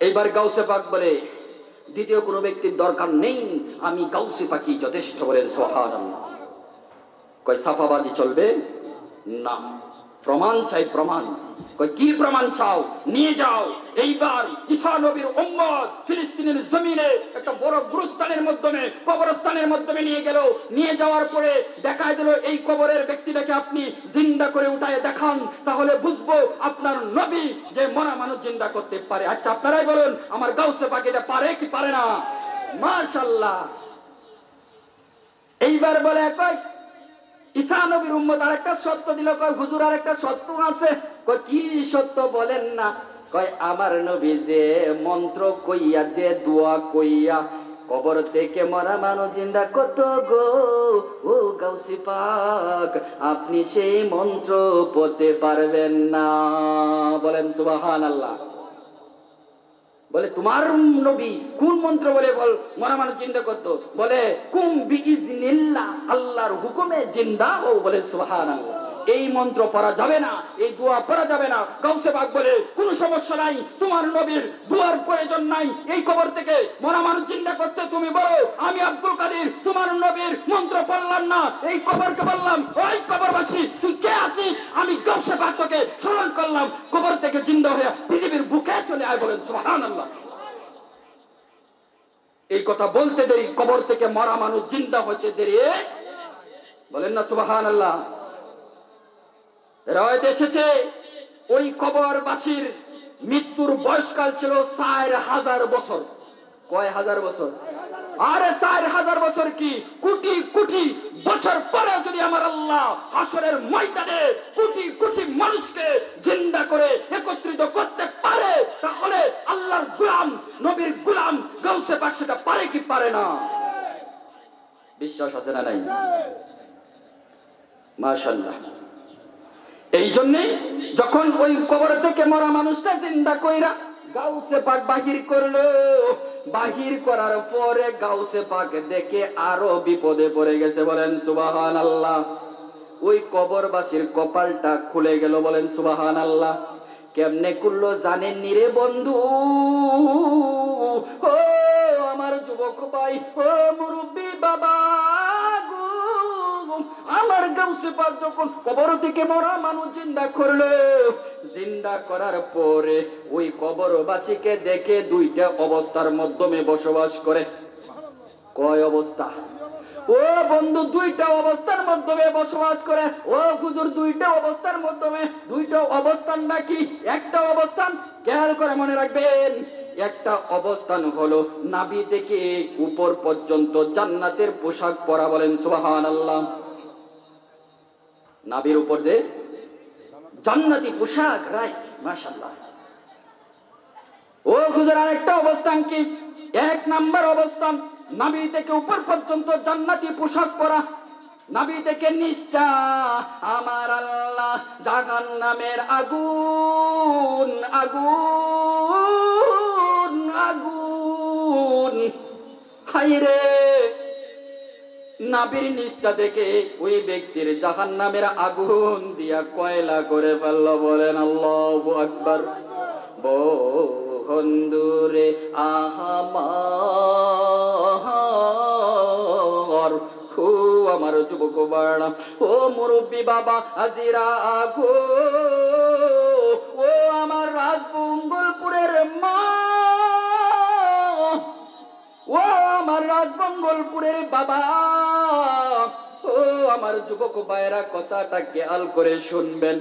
এইবার গাউসে পাক বলে দ্বিতীয় কোনো ব্যক্তির দরকার নেই, আমি গাউসে পাকই যথেষ্ট। বলেন সুবহানাল্লাহ। কয় সাফাবাজি চলবে না, প্রমাণ চাই, প্রমাণ। কয় কি প্রমাণ চাও, নিয়ে যাও। এইবার ঈসা নবীর উম্মত ফিলিস্তিনের জমিনে একটা বড় গুরুস্থানের মাধ্যমে, কবরস্থানের মাধ্যমে নিয়ে গেল। নিয়ে যাওয়ার পরে দেখায় দিল এই কবরের ব্যক্তিটাকে আপনি জিন্দা করে উঠায় দেখান, তাহলে বুঝবো আপনার নবী যে মরা মানুষ জিন্দা করতে পারে। আচ্ছা আপনারাই বলুন, আমার গাউসে পাক এটা পারে কি পারে না? মাশাআল্লাহ। এইবার বলে কয় ঈসা নবীর উম্মত আরেকটা সত্য দিল। কয় হুজুর আরেকটা সত্য আছে। কয় কি সত্য বলেন না? কয় আমার নবী যে মন্ত্র কইয়া, যে দোয়া কইয়া কবর থেকে মরা মানুষ জিন্দা কত গো, ও গাউসে পাক আপনি সেই মন্ত্র পড়তে পারবেন না। বলেন সুবহানাল্লাহ। বলে তোমার নবী কোন মন্ত্র বলে বল মরা মানুষ জিন্দা করতো? বলে কুম বিইজনিল্লাহ, আল্লাহর হুকুমে জিন্দা হও। বলে সুবহানাল্লাহ। এই মন্ত্র পড়া যাবে না, এই দোয়া পড়া যাবে না। গাউসে পাক বলে কোনো সমস্যা নাই, তোমার নবীর দোয়ার প্রয়োজন নাই, এই কবর থেকে মরা মানুষ জিন্দা করতে তুমি বলো। আমি আব্দুল কাদের তোমার নবীর মন্ত্র পড়লাম না, এই কবরকে বললাম ওই কবরবাসী তুই কে আছিস, আমি গাউসে পাক তোকে স্মরণ করলাম, কবর থেকে জিন্দা হয়ে পৃথিবীর বুকে চলে আয়। বলেন সুবহানাল্লাহ। এই কথা বলতে দেরি, কবর থেকে মরা মানুষ জিন্দা হইতে দেরি। বলেন না সুবহানাল্লাহ। রাওয়ায়াতে এসেছে ওই কবরবাসীর মৃত্যুর বয়সকাল ছিল 4000 বছর। কয় হাজার বছর? আরে 4000 বছর কি, কোটি কোটি বছর পরে যদি আমার আল্লাহ হাসরের ময়দানে কোটি কোটি মানুষকে জিন্দা করে একত্রিত করতে পারে, তাহলে আল্লাহর গোলাম, নবীর গোলাম গাউসে পাক সেটা পারে কি পারে না? বিশ্বাস আছে না নাই? মাশাআল্লাহ। এই জন্যই যখন ওই কবর থেকে মরা মানুষটা জিন্দা কইরা গাউসে পাক বাহির করলো, বাহির করার পরে গাউসে পাক দেখে আরো বিপদে পড়ে গেছে। বলেন সুবহানাল্লাহ। ওই কবরবাসীর কপালটা খুলে গেল। বলেন সুবহানাল্লাহ। কেমনে খুললো জানেননি রে বন্ধু? ও আমার যুবক ভাই, ও মুরব্বী বাবা গো, আমার গাউসে পাক যখন কবর থেকে মরা মানুষ জিন্দা করলো, জিন্দা করার পরে ওই কবরবাসীকে দেখে দুইটা অবস্থার মাধ্যমে বসবাস করে। কয় অবস্থা? ও বন্ধু দুইটা অবস্থার মাধ্যমে বসবাস করে। ও হুজুর দুইটা অবস্থার মাধ্যমে, দুইটা অবস্থান নাকি? একটা অবস্থান খেয়াল করে মনে রাখবেন, একটা অবস্থান হলো নাভি থেকে উপর পর্যন্ত জান্নাতের পোশাক পরা। বলেন সুবহানাল্লাহ। নাভির উপর দিয়ে জান্নাতি পোশাক, রাইট, মাশাআল্লাহ। ও হুজুর আরেকটা অবস্থান কি? এক নাম্বার অবস্থান নাভি থেকে উপর পর্যন্ত জান্নাতি পোশাক পরা, নাভি থেকে নিচটা আমার আল্লাহ জাহান্নামের আগুন, আগুন, আগুন। হায়রে নাভির নিচটা থেকে ওই ব্যক্তির জাহান্নামের আগুন দিয়া কয়লা করে ফেলল। বলেন আল্লাহু আকবার। বন্ধুরে আহামার, ও আমার যুবক বাড়া, ও মুরব্বী বাবা আজিরা আগো, ও আমার রাজমঙ্গলপুরের মা, ও আমার রাজমঙ্গলপুরের বাবা, ও আমার যুবক ভাইয়েরা কথাটা খেয়াল করে শুনবেন।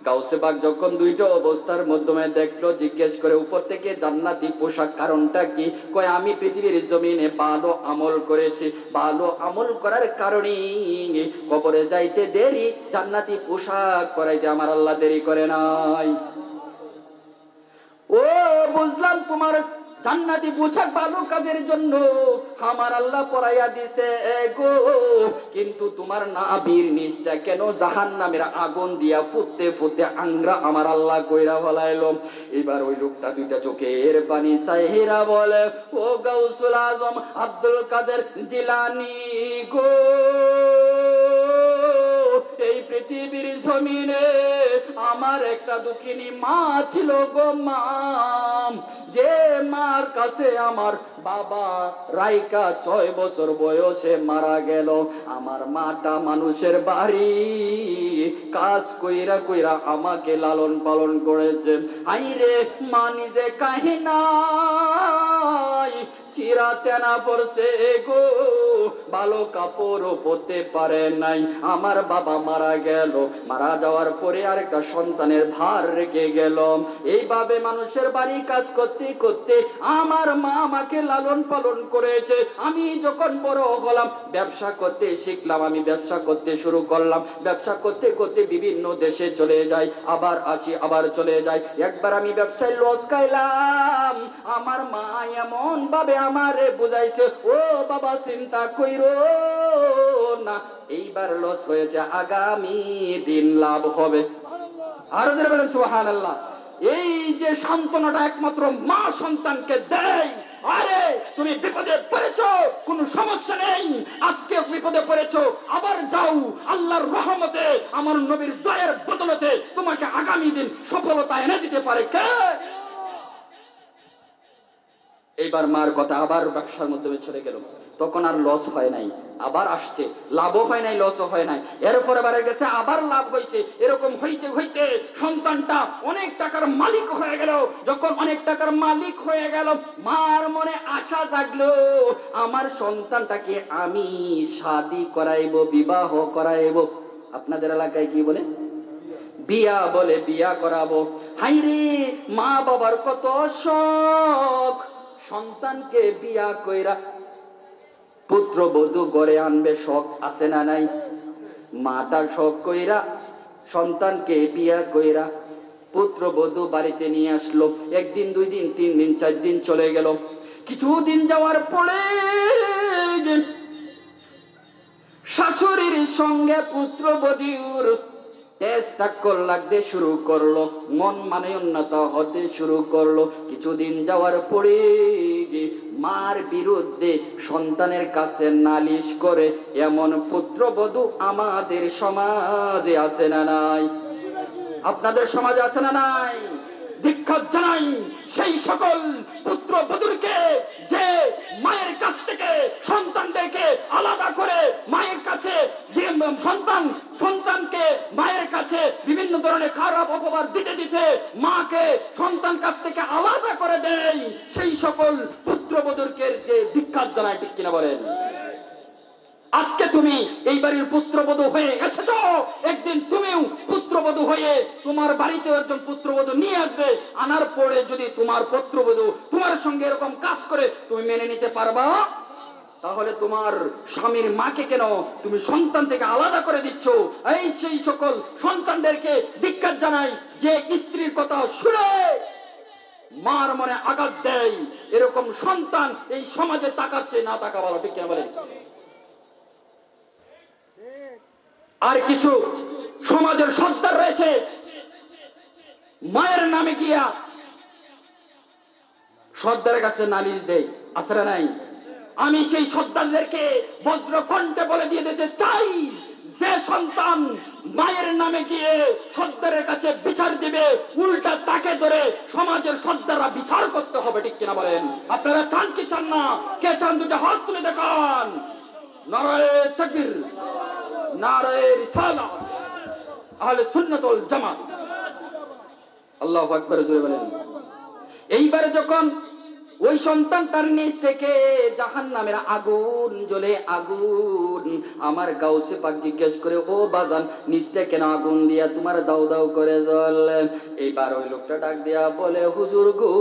গাউসে পাক যখন দুইটা অবস্থার মাধ্যমে দেখলো, জিজ্ঞেস করে উপর থেকে জান্নাতি পোশাক কারণটা কি? কয় আমি পৃথিবীর জমিনে ভালো আমল করেছি, ভালো আমল করার কারণে কবরে যাইতে দেরি, জান্নাতি পোশাক পরাইতে আমার আল্লাহ দেরি করে নাই। ও বুঝলাম তোমার জান্নাতি পোশাক ভালো কাজের জন্য আমার আল্লাহ পরাইয়া দিছে গো, কিন্তু তোমার নাভির নিচটা কেন জাহান্নামের আগুন দিয়া ফুটতে ফুটতে আংরা আমার আল্লাহ কইরা ফলাইলো। এবার ওই লোকটা দুইটা চোখের পানি চাইরা বলে, ও গাউসুল আজম আব্দুল কাদের জিলানী গো, এই পৃথিবীর জমিনে আমার একটা দুঃখিনী মা ছিল গো মা, যে মার কাছে আমার বাবা রাইকা 6 বছর বয়সে মারা গেল। আমার মাটা মানুষের বাড়ি কাজ কইরা কইরা আমাকে লালন পালন করেছে। হাইরে মা নিজে কাহিনাই চিরা তেনা পড়ছে গো, ভালো কাপড়ও পরতে পারে নাই। আমার বাবা মারা গেল, মারা যাওয়ার পরে আরেকটা সন্তানের ভার রেখে গেল। এইভাবে মানুষের বাড়ি কাজ করতে করতে আমার মা আমাকে লালন পালন করেছে। আমি যখন বড় হলাম, ব্যবসা করতে শিখলাম, আমি ব্যবসা করতে শুরু করলাম। ব্যবসা করতে করতে বিভিন্ন দেশে চলে যাই, আবার আসি, আবার চলে যাই। একবার আমি ব্যবসায় লস খাইলাম। আমার মা এমন ভাবে আমারে বুঝাইছে, ও বাবা চিন্তা কইরো না, এইবার লস হয়েছে, আগামী দিন লাভ হবে। আরো যারা বলেন সুবহানাল্লাহ। এই যে সান্ত্বনাটা একমাত্র মা সন্তানকে দেয়। আরে তুমি বিপদে পড়েছো, কোনো সমস্যা নেই, আজকে বিপদে পড়েছো, আবার যাও, আল্লাহর রহমতে আমার নবীর দয়ার বদলতে তোমাকে আগামী দিন সফলতা এনে দিতে পারে কে? এইবার মার কথা আবার ব্যবসার মাধ্যমে চলে গেল, তখন আর লস হয় নাই, আবার আসছে, লাভও হয় নাই, লসও হয় নাই। এরপর এবারে গেছে, আবার লাভ হয়েছে। এরকম হইতে হইতে সন্তানটা অনেক টাকার মালিক হয়ে গেল। যখন অনেক টাকার মালিক হয়ে গেল, মার মনে আশা জাগলো, আমার সন্তানটাকে আমি শাদী করাইব, বিবাহ করাইব। আপনাদের এলাকায় কি বলে? বিয়া বলে, বিয়া করাবো। হাইরে মা বাবার কত শখ, সন্তানকে বিয়া কইরা পুত্রবধূ ঘরে আনবে, শখ আছে না নাই? মাটা শখ কইরা সন্তানকে বিয়া কইরা পুত্রবধূ বাড়িতে নিয়ে আসলো। 1 দিন 2 দিন 3 দিন 4 দিন চলে গেল। কিছুদিন যাওয়ার পরে শাশুড়ির সঙ্গে পুত্রবধূর টাক্কর লাগতে শুরু করলো, মন মানসিকতা হতে শুরু করলো। কিছুদিন যাওয়ার পরে মার বিরুদ্ধে সন্তানের কাছে নালিশ করে এমন পুত্রবধূ আমাদের সমাজে আছে না নাই? আপনাদের সমাজে আছে না নাই? ধিক্কার জানাই সেই সকল পুত্রবধূকে যে মায়ের কাছ থেকে সন্তানদেরকে আলাদা করে মায়ের কাছে সন্তানকে মায়ের কাছে বিভিন্ন ধরনের খারাপ অপবাদ দিতে দিতে মাকে সন্তান কাছ থেকে আলাদা করে দেয়। সেই সকল পুত্রবধূকে যে ধিক্কার জানায়, ঠিক কিনা বলেন? আজকে তুমি এই বাড়ির পুত্রবধূ হয়ে এসেছো, একদিন তুমিও পুত্রবধূ হয়ে তোমার বাড়িতে একজন পুত্রবধূ নিয়ে আসবে। আনার পরে যদি তোমার পুত্রবধূ তোমার সঙ্গে এরকম কাজ করে, তুমি মেনে নিতে পারবা? তাহলে তোমার স্বামীর মাকে কেন তুমি সন্তান থেকে আলাদা করে দিচ্ছ? এই সেই সকল সন্তানদেরকে ধিক্কার জানাই যে স্ত্রীর কথা শুনে মার মনে আঘাত দেয়। এরকম সন্তান এই সমাজে তাকাচ্ছে না, তাকা বলো, ঠিক কিনা বলে? আর কিছু সমাজের সর্দার রয়েছে, মায়ের নামে গিয়া সর্দারের কাছে নালিশ দেয়, আসলে নাই? আমি সেই সর্দারদেরকে বজ্র কণ্ঠে বলে দিয়ে দিতে চাই, যে সন্তান মায়ের নামে গিয়ে সর্দারের কাছে বিচার দিবে, উল্টা তাকে ধরে সমাজের সর্দাররা বিচার করতে হবে, ঠিক কিনা বলেন? আপনারা চান কি চান না? কে চান? দুটো হাত তুলে দেখান। নারায়ে তাকবীর, নারায়ে রিসালাত, আহলে সুন্নাত ওয়াল জামাত। আল্লাহু আকবার, জোরে বলেন। এইবারে যখন ওই সন্তানটার নিচ থেকে জাহান্নামের আগুন জ্বলে, আগুন, আমার গাউসে পাক জিজ্ঞেস করে, ও বাজান, নিচটা কেন আগুন দিয়া তোমার দাও দাও করে জ্বলে? এইবার ওই লোকটা ডাক দিয়া বলে, হুজুর গো,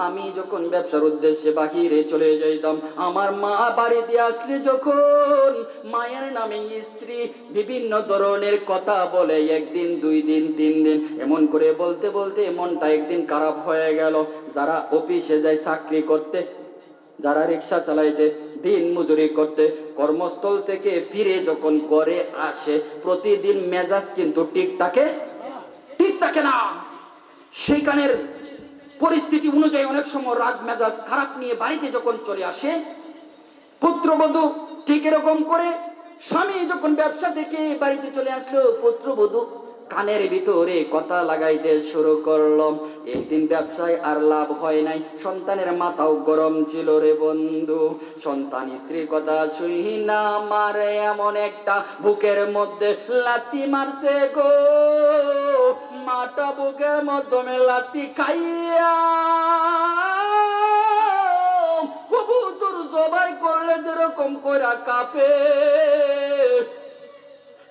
আমি যখন ব্যবসার উদ্দেশ্যে বাহিরে চলে যাইতাম, আমার মা বাড়িতে আসলে যখন মায়ের নামে স্ত্রী বিভিন্ন ধরনের কথা বলে, 1 দিন 2 দিন 3 দিন এমন করে বলতে বলতে মনটা একদিন খারাপ হয়ে গেল। যারা অফিসে যায় চাকরি করতে, যারা রিক্সা চালাইতে, দিন মজুরি করতে, কর্মস্থল থেকে ফিরে যখন ঘরে আসে, প্রতিদিন মেজাজ কিন্তু ঠিক থাকে না। সেখানের পরিস্থিতি অনুযায়ী অনেক সময় রাগ মেজাজ খারাপ নিয়ে বাড়িতে যখন চলে আসে, পুত্রবধূ ঠিক এরকম করে স্বামী যখন ব্যবসা থেকে বাড়িতে চলে আসলো, পুত্রবধূ কানের ভিতরে কথা লাগাইতে শুরু করলো। একদিন ব্যবসায় আর লাভ হয় নাই, সন্তানের মাথাও গরম ছিল রে বন্ধু। সন্তান স্ত্রীর কথা শুই না মারে এমন একটা বুকের মধ্যে লাথি মারছে গো, মাটা বুকের মাধ্যমে লাথি খাইয়া কবুতর জবাই করলে যেরকম কইরা কাঁপে,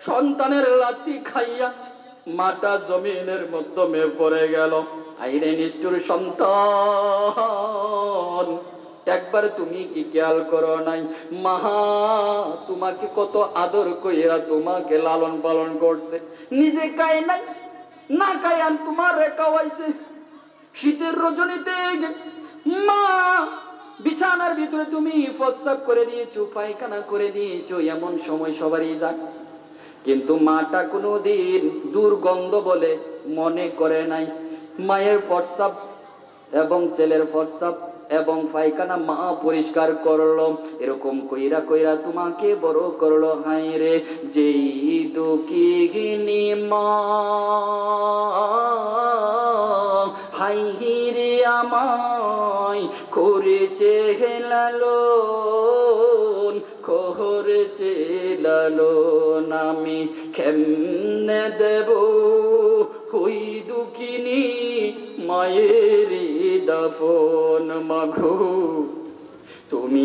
সন্তানের লাথি খাইয়া মাটা জমিনের মাধ্যমে পড়ে গেল। আইরে নিষ্ঠুর সন্তান, একবার তুমি কি খেয়াল করো নাই, মা তোমাকে কত আদর কইরা তোমাকে লালন পালন করছে, নিজে খায় নাই, না খায় আর তোমার খাওয়াইছে। শীতের রজনীতে মা বিছানার ভিতরে তুমি প্রস্রাব করে দিয়েছো, পায়খানা করে দিয়েছো, এমন সময় সবারই যায়, কিন্তু মাটা কোনোদিন দুর্গন্ধ বলে মনে করে নাই। মায়ের প্রস্রাব এবং ছেলের প্রস্রাব এবং পায়খানা মা পরিষ্কার করলো, এরকম কইরা কইরা তোমাকে বড় করলো। হাই রে যেই দুঃখিনী মা, হাই রে আমায় করেছে লালন, করেছে লালন, আমি কেমনে দেব ওই দুঃখিনী মায়ের দাফন। মাগো তুমি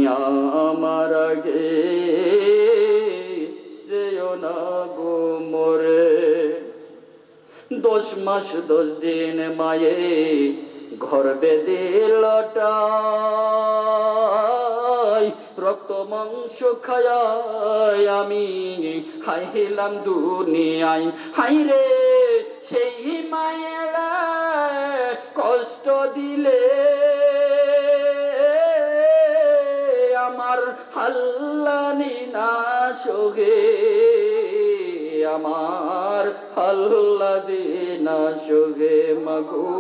আমার আগে যেও না গো মরে। 10 মাস 10 দিন মায়ে গর্ভে দিলটাই, রক্ত মাংস খায় আমি হাইলাম দুনিয়ায়। হাই রে সেই মায়েরা কষ্ট দিলে আমার হাল্লানি না সগে, আমার আল্লাদি না সগে। মাগো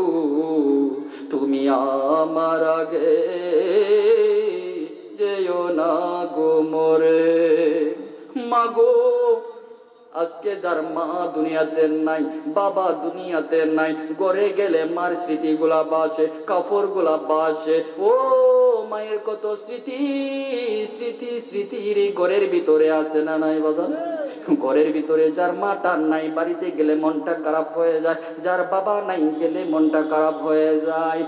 তুমি আমার আগে যেও না গো মরে। মাগো আজকে যার মা দুনিয়াতে নাই, বাবা দুনিয়াতে নাই, ঘরে গেলে মার স্মৃতিগুলা বাসে, কাপড়গুলা বাসে। ও মায়ের কত স্মৃতি, স্মৃতি স্মৃতির ঘরের ভিতরে আছে না নাই বাবা? ঘরের ভিতরে যার মাটা নাই, বাড়িতে গেলে মনটা খারাপ হয়ে যায়, যার বাবা নাই গেলে মনটা খারাপ হয়ে যায়।